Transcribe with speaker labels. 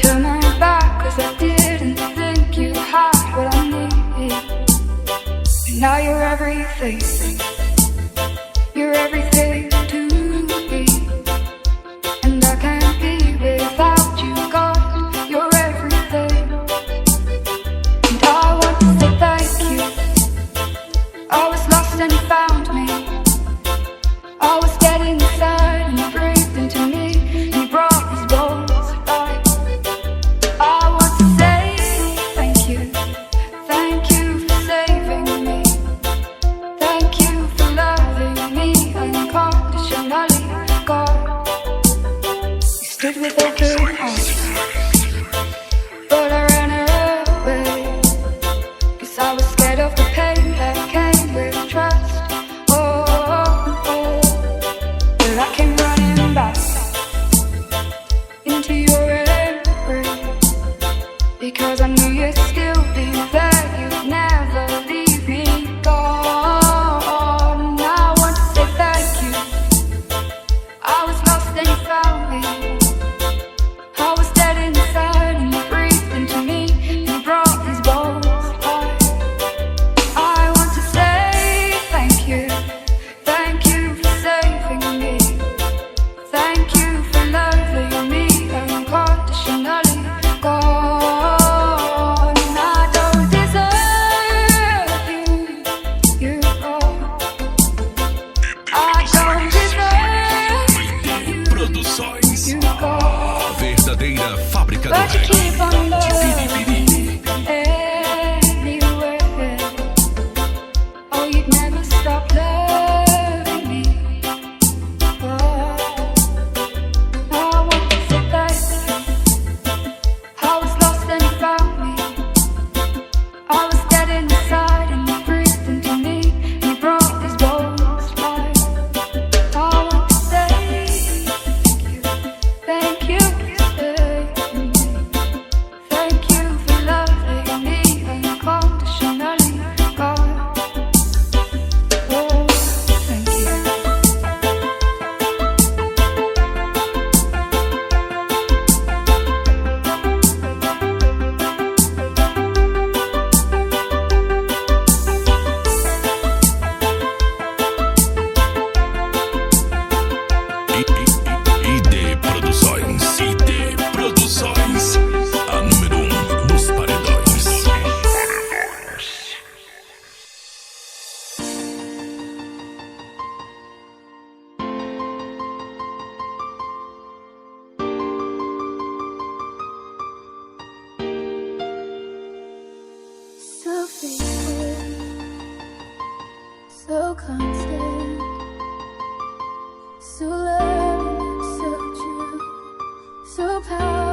Speaker 1: turned my back 'cause I didn't think you had what I need. And now you're everything. You're everything to me. And I can't be without you, God. You're everything. And I want to say thank you. I was lost and you found me. I was dead inside and you breathed into me. You brought these bones alive. I want to say thank you. Thank you for saving me. Thank you for loving me unconditionally, God. You stood with open arms, but I ran away 'cause I was scared of the pain that came with trust. But I came running back into your embrace because I knew you'd still be there. You'd never leave me gone. And I want to say thank you. I was lost and you found me. I was dead inside and you breathed into me. You brought these bones alive. I want to say thank you. Thank you for saving me. Thank you for loving me unconditionally, God. And I don't deserve you, you God. I don't deserve you,
Speaker 2: Produções,
Speaker 1: you God.
Speaker 2: a verdadeira fábrica do
Speaker 1: But you
Speaker 2: reggae.
Speaker 1: keep on loving
Speaker 2: Piripiri.
Speaker 1: anyway. Oh, you'd never stop loving me. Oh, I want to say thank you. I was lost and you found me. I was dead inside and you breathed into me. You brought these bones to life. I want to say thank you. Thank you for saving me. Thank you for loving me unconditionally, God. Oh, thank you.
Speaker 2: ID Produções, a número 1 dos paredões.
Speaker 1: So faithful, so constant, so loving, so true, so powerful.